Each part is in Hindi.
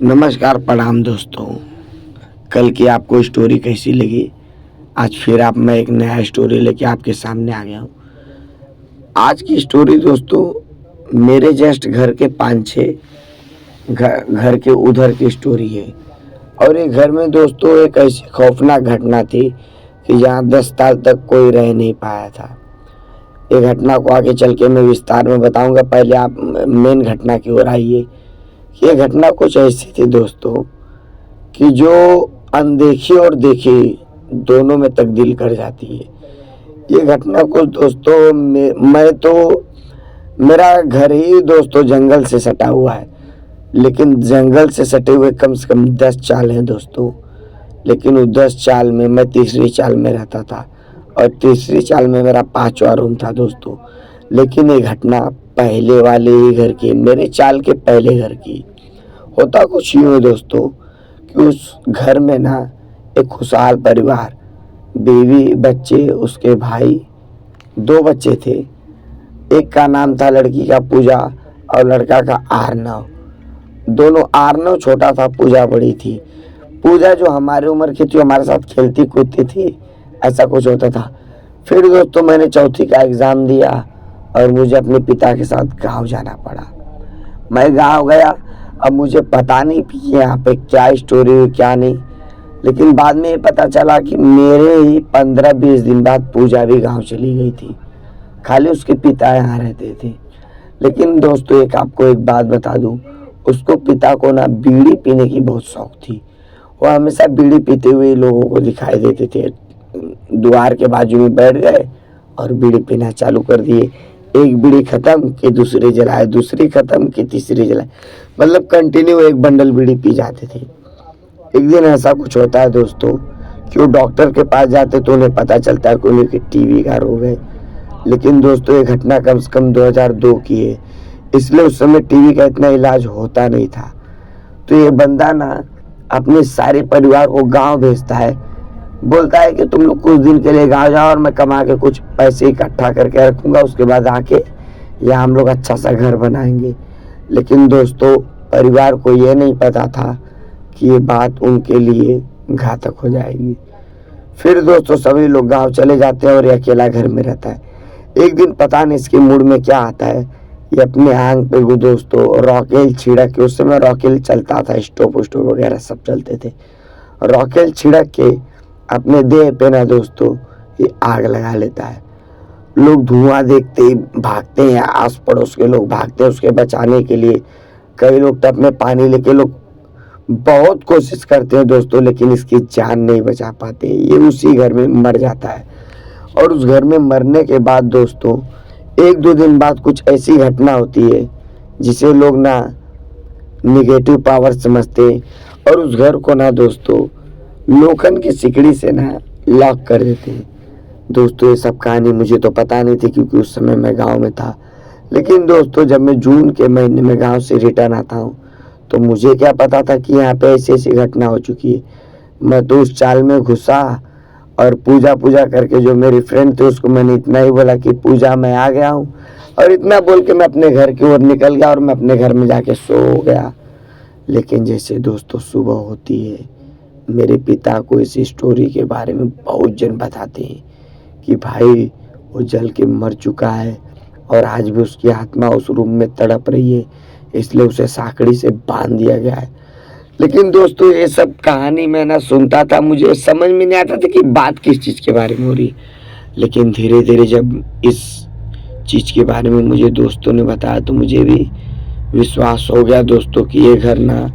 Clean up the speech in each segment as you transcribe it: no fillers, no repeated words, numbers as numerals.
नमस्कार प्रणाम दोस्तों। कल की आपको स्टोरी कैसी लगी? आज फिर मैं एक नया स्टोरी लेके आपके सामने आ गया हूँ। आज की स्टोरी दोस्तों मेरे जस्ट घर के 5-6 घर के उधर की स्टोरी है। और एक घर में दोस्तों एक ऐसी खौफनाक घटना थी कि जहाँ 10 साल तक कोई रह नहीं पाया था। ये घटना को आगे चल के मैं विस्तार में बताऊंगा। पहले आप मेन घटना की ओर आइए। ये घटना कुछ ऐसी थी दोस्तों कि जो अनदेखी और देखी दोनों में तब्दील कर जाती है। ये घटना कुछ दोस्तों मैं तो मेरा घर ही दोस्तों जंगल से सटा हुआ है, लेकिन जंगल से सटे हुए कम से कम 10 चाल हैं दोस्तों। लेकिन उस 10 चाल में मैं तीसरी चाल में रहता था और तीसरी चाल में मेरा 5वां रूम था दोस्तों। लेकिन ये घटना पहले वाले ही घर की, मेरे चाल के पहले घर की। होता कुछ यूँ है दोस्तों कि उस घर में ना एक खुशहाल परिवार, बीवी, बच्चे, उसके भाई, 2 बच्चे थे। एक का नाम था लड़की का पूजा और लड़का का आर्नव। दोनों, आर्नव छोटा था, पूजा बड़ी थी। पूजा जो हमारी उम्र की थी, हमारे साथ खेलती कूदती थी, ऐसा कुछ होता था। फिर दोस्तों मैंने चौथी का एग्ज़ाम दिया और मुझे अपने पिता के साथ गांव जाना पड़ा। मैं गांव गया। अब मुझे पता नहीं कि यहाँ पे क्या स्टोरी हुई क्या नहीं, लेकिन बाद में ये पता चला कि मेरे ही 15-20 दिन बाद पूजा भी गांव चली गई थी। खाली उसके पिता यहाँ रहते थे। लेकिन दोस्तों आपको एक बात बता दूँ, उसको पिता को ना बीड़ी पीने की बहुत शौक थी। वो हमेशा बीड़ी पीते हुए लोगों को दिखाई देते थे। द्वार के बाजू में बैठ गए और बीड़ी पीना चालू कर दिए। एक बीड़ी खत्म कि दूसरी जलाए, दूसरी खत्म कि तीसरी जलाए, मतलब कंटिन्यू एक बंडल बीड़ी पी जाते थे। एक दिन ऐसा कुछ होता है दोस्तों कि वो डॉक्टर के पास जाते तो उन्हें पता चलता है कि उन्हें टीबी का रोग है। लेकिन दोस्तों ये घटना कम से कम 2002 की है, इसलिए उस समय टीबी का इतना इलाज होता नहीं था। तो ये बंदा ना अपने सारे परिवार को गांव भेजता है। बोलता है कि तुम लोग कुछ दिन के लिए गांव जाओ और मैं कमा के कुछ पैसे इकट्ठा करके रखूंगा, उसके बाद आके यहाँ हम लोग अच्छा सा घर बनाएंगे। लेकिन दोस्तों परिवार को ये नहीं पता था कि ये बात उनके लिए घातक हो जाएगी। फिर दोस्तों सभी लोग गांव चले जाते हैं और ये अकेला घर में रहता है। एक दिन पता नहीं इसके मूड में क्या आता है, ये अपने आंग पे दोस्तों रॉकेल छिड़क के, उस समय रॉकेल चलता था, स्टोव वगैरह सब चलते थे, रॉकेल छिड़क के अपने देह पे ना दोस्तों ये आग लगा लेता है। लोग धुआं देखते ही भागते हैं, आस पड़ोस के लोग भागते हैं उसके बचाने के लिए। कई लोग टब में पानी लेके लोग बहुत कोशिश करते हैं दोस्तों, लेकिन इसकी जान नहीं बचा पाते। ये उसी घर में मर जाता है। और उस घर में मरने के बाद दोस्तों 1-2 दिन बाद कुछ ऐसी घटना होती है जिसे लोग ना निगेटिव पावर समझते हैं और उस घर को ना दोस्तों लोखंड की सिकड़ी से ना लॉक कर देते हैं। दोस्तों ये सब कहानी मुझे तो पता नहीं थी क्योंकि उस समय मैं गांव में था। लेकिन दोस्तों जब मैं जून के महीने में गांव से रिटर्न आता हूँ तो मुझे क्या पता था कि यहाँ पे ऐसी ऐसी घटना हो चुकी है। मैं तो उस चाल में घुसा और पूजा करके जो मेरी फ्रेंड थे उसको मैंने इतना ही बोला कि पूजा मैं आ गया हूँ, और इतना बोल के मैं अपने घर की ओर निकल गया और मैं अपने घर में जाके सो गया। लेकिन जैसे दोस्तों सुबह होती है, मेरे पिता को इस स्टोरी के बारे में बहुत जन बताते हैं कि भाई वो जल के मर चुका है और आज भी उसकी आत्मा उस रूम में तड़प रही है, इसलिए उसे साकड़ी से बांध दिया गया है। लेकिन दोस्तों ये सब कहानी मैं ना सुनता था, मुझे समझ में नहीं आता था कि बात किस चीज़ के बारे में हो रही। लेकिन धीरे धीरे जब इस चीज़ के बारे में मुझे दोस्तों ने बताया तो मुझे भी विश्वास हो गया दोस्तों कि ये घर ना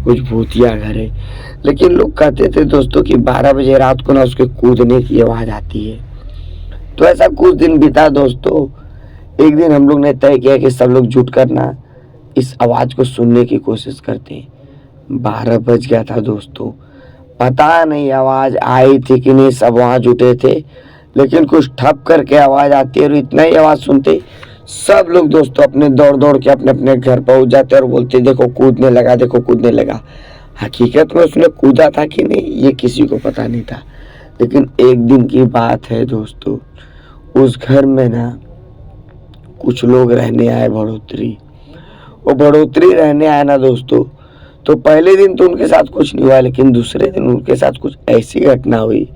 कुछ भूतिया घर है। लेकिन लोग कहते थे दोस्तों कि 12 बजे रात को ना उसके कूदने की आवाज़ आती है। तो ऐसा कुछ दिन बीता दोस्तों। एक दिन हम लोग ने तय किया कि सब लोग जुट कर ना इस आवाज़ को सुनने की कोशिश करते हैं। 12 बज गया था दोस्तों, पता नहीं आवाज़ आई थी कि नहीं, सब वहाँ जुटे थे। लेकिन कुछ ठप करके आवाज़ आती है और इतना ही आवाज़ सुनते सब लोग दोस्तों अपने दौड़ दौड़ के अपने अपने घर पहुँच जाते और बोलते देखो कूदने लगा, देखो कूदने लगा। हकीकत में उसने कूदा था कि नहीं ये किसी को पता नहीं था। लेकिन एक दिन की बात है दोस्तों, उस घर में ना कुछ लोग रहने आए, बढ़ोतरी। वो बढ़ोतरी रहने आए ना दोस्तों, तो पहले दिन तो उनके साथ कुछ नहीं हुआ, लेकिन दूसरे दिन उनके साथ कुछ ऐसी घटना हुई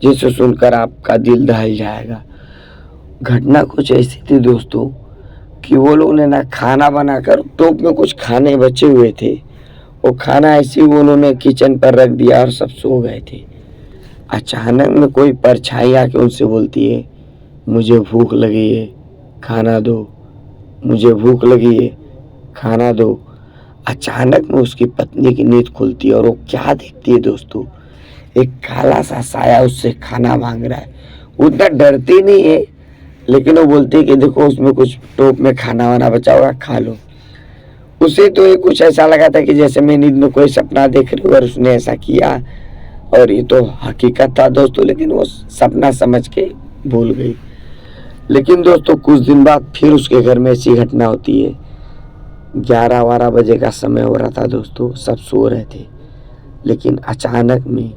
जिसे सुनकर आपका दिल दहल जाएगा। घटना कुछ ऐसी थी दोस्तों कि वो लोग ने ना खाना बनाकर टोप में कुछ खाने बचे हुए थे, वो खाना ऐसे ही उन्होंने किचन पर रख दिया और सब सो गए थे। अचानक में कोई परछाई आके उनसे बोलती है, मुझे भूख लगी है, खाना दो, मुझे भूख लगी है, खाना दो। अचानक में उसकी पत्नी की नींद खुलती है और वो क्या देखती है दोस्तों, एक काला सा साया उससे खाना मांग रहा है। उतना डरती नहीं है, लेकिन वो बोलती है कि देखो उसमें कुछ टोप में खाना वाना बचा होगा, खा लो। उसे तो ये कुछ ऐसा लगा था कि जैसे मैं नींद में कोई सपना देख रही हूँ और उसने ऐसा किया, और ये तो हकीकत था दोस्तों, लेकिन वो सपना समझ के भूल गई। लेकिन दोस्तों कुछ दिन बाद फिर उसके घर में ऐसी घटना होती है। 11-12 बजे का समय हो रहा था दोस्तों, सब सो रहे थे, लेकिन अचानक में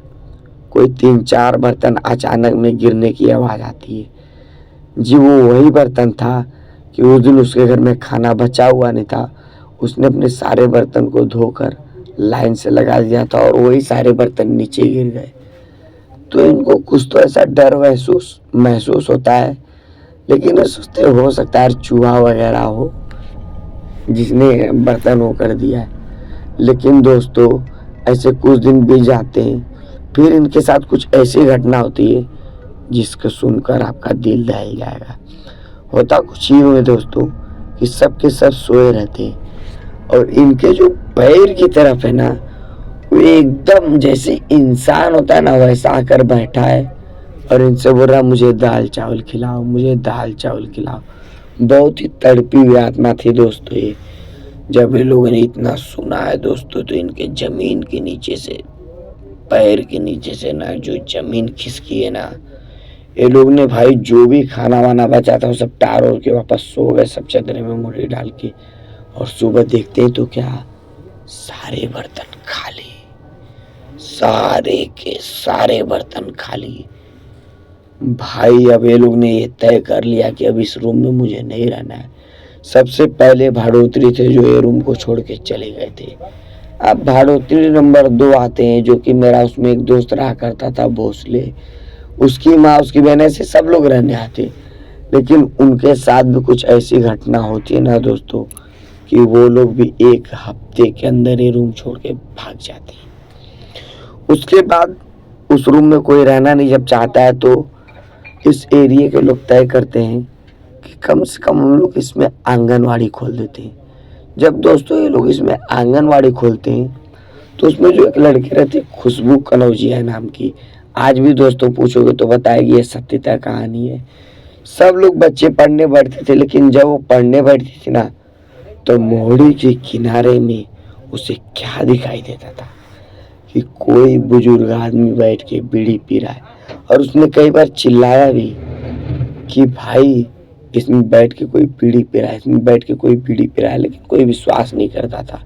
कोई 3-4 बर्तन अचानक में गिरने की आवाज़ आती है। जी वो वही बर्तन था कि उस दिन उसके घर में खाना बचा हुआ नहीं था। उसने अपने सारे बर्तन को धोकर लाइन से लगा दिया था और वही सारे बर्तन नीचे गिर गए। तो इनको कुछ तो ऐसा डर महसूस होता है, लेकिन सोचते हो सकता है चूहा वगैरह हो जिसने बर्तन वो कर दिया है। लेकिन दोस्तों ऐसे कुछ दिन बीत जाते हैं, फिर इनके साथ कुछ ऐसी घटना होती है जिसको सुनकर आपका दिल दहल जाएगा। होता कुछ यूं है दोस्तों कि सब के सब सोए रहते हैं और इनके जो पैर की तरफ है ना, वो एकदम जैसे इंसान होता है ना वैसा आकर बैठा है और इनसे बोल रहा मुझे दाल चावल खिलाओ, मुझे दाल चावल खिलाओ। बहुत ही तड़पी हुई आत्मा थी दोस्तों ये। जब ये लोगों ने इतना सुना है दोस्तों, तो इनके जमीन के नीचे से, पैर के नीचे से ना जो जमीन खिसकी है ना, ये लोग ने भाई जो भी खाना वाना बचा था वो सब टार ओढ़ के वापस सो गए, सब चदरे में मुड़ी डाल के। और सुबह देखते हैं तो क्या, सारे बर्तन खाली, सारे के सारे बर्तन खाली। भाई अब ये लोग ने ये तय कर लिया कि अब इस रूम में मुझे नहीं रहना है। सबसे पहले भाड़ोत्री थे जो ये रूम को छोड़ के चले गए थे। अब भाड़ोत्री नंबर 2 आते हैं, जो कि मेरा उसमें एक दोस्त रहा करता था भोसले, उसकी माँ उसकी बहन, ऐसे सब लोग रहने आते। लेकिन उनके साथ भी कुछ ऐसी घटना होती है ना दोस्तों कि वो लोग भी 1 हफ्ते के अंदर ये रूम छोड़ के भाग जाते हैं। उसके बाद उस रूम में कोई रहना नहीं जब चाहता है, तो इस एरिया के लोग तय करते हैं कि कम से कम हम लोग इसमें आंगनवाड़ी खोल देते हैं। जब दोस्तों ये लोग इसमें आंगनवाड़ी खोलते हैं, तो उसमें जो एक लड़की रहती है खुशबू कनौजिया नाम की, आज भी दोस्तों पूछोगे तो बताएगी ये सत्यता कहानी है। सब लोग बच्चे पढ़ने बैठते थे, लेकिन जब वो पढ़ने बैठती थी ना, तो मोहड़ी के किनारे में उसे क्या दिखाई देता था कि कोई बुजुर्ग आदमी बैठ के बीड़ी पी रहा है। और उसने कई बार चिल्लाया भी कि भाई इसमें बैठ के कोई बीड़ी पी रहा है, इसमें बैठ के कोई बीड़ी पी रहा है, लेकिन कोई विश्वास नहीं करता था।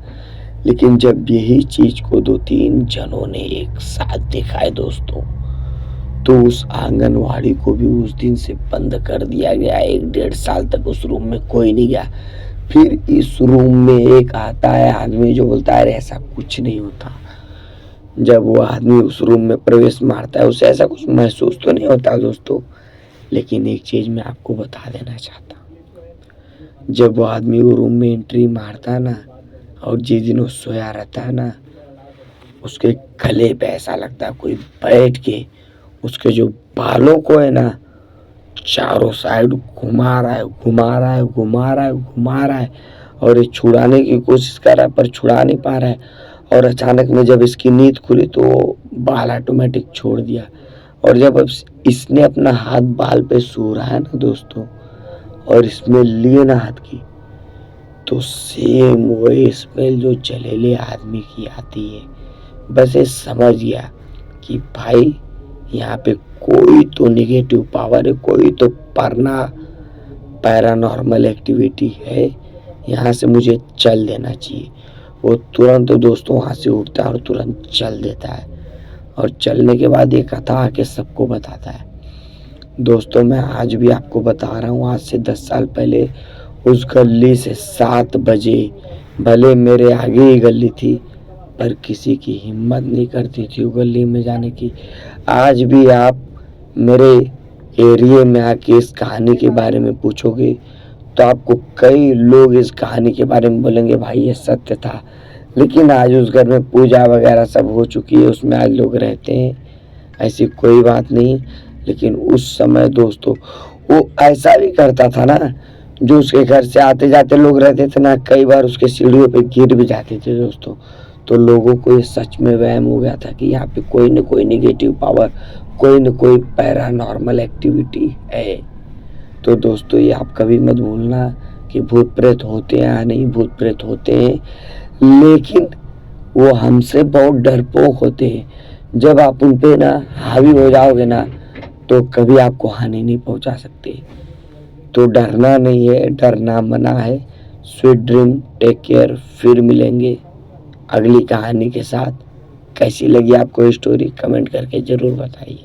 लेकिन जब यही चीज को 2-3 जनों ने एक साथ देखा है दोस्तों, तो उस आंगनवाड़ी को भी उस दिन से बंद कर दिया गया। 1-1.5 साल तक उस रूम में कोई नहीं गया। फिर इस रूम में एक आता है आदमी जो बोलता है ऐसा कुछ नहीं होता। जब वो आदमी उस रूम में प्रवेश मारता है, उसे ऐसा कुछ महसूस तो नहीं होता दोस्तों, लेकिन एक चीज मैं आपको बता देना चाहता हूँ। जब वो आदमी वो रूम में एंट्री मारता है ना, और जिस दिन वो सोया रहता है ना, उसके गले पे ऐसा लगता है कोई बैठ के उसके जो बालों को है ना चारों साइड घुमा रहा है, घुमा रहा है, घुमा रहा है, घुमा रहा है, और ये छुड़ाने की कोशिश कर रहा है पर छुड़ा नहीं पा रहा है। और अचानक में जब इसकी नींद खुली तो बाल ऑटोमेटिक छोड़ दिया। और जब अब इसने अपना हाथ बाल पे सो रहा है ना दोस्तों, और इसमें लिए ना हाथ की, तो सेम वही स्मेल जो जलेले आदमी की आती है। बस ये समझ गया कि भाई यहाँ पे कोई तो नेगेटिव पावर है, कोई तो पैरानॉर्मल एक्टिविटी है, यहाँ से मुझे चल देना चाहिए। वो तुरंत दोस्तों वहाँ से उठता है और तुरंत चल देता है। और चलने के बाद ये कथा आके सबको बताता है। दोस्तों मैं आज भी आपको बता रहा हूँ, आज से 10 साल पहले उस गली से 7 बजे, भले मेरे आगे ही गली थी, पर किसी की हिम्मत नहीं करती थी वो गली में जाने की। आज भी आप मेरे एरिया में आके इस कहानी के बारे में पूछोगे तो आपको कई लोग इस कहानी के बारे में बोलेंगे भाई ये सत्य था। लेकिन आज उस घर में पूजा वगैरह सब हो चुकी है, उसमें आज लोग रहते हैं, ऐसी कोई बात नहीं। लेकिन उस समय दोस्तों वो ऐसा भी करता था ना, जो उसके घर से आते जाते लोग रहते थे ना, कई बार उसके सीढ़ियों पे गिर भी जाते थे दोस्तों। तो लोगों को ये सच में वहम हो गया था कि यहाँ पे कोई न कोई नेगेटिव पावर, कोई न कोई पैरानॉर्मल एक्टिविटी है। तो दोस्तों ये आप कभी मत भूलना कि भूत प्रेत होते हैं या नहीं, भूत प्रेत होते हैं, लेकिन वो हमसे बहुत डरपोक होते हैं। जब आप उन पे ना हावी हो जाओगे ना तो कभी आपको हानि नहीं पहुंचा सकते। तो डरना नहीं है, डरना मना है। स्वीट ड्रीम, टेक केयर, फिर मिलेंगे अगली कहानी के साथ। कैसी लगी आपको स्टोरी कमेंट करके ज़रूर बताइए।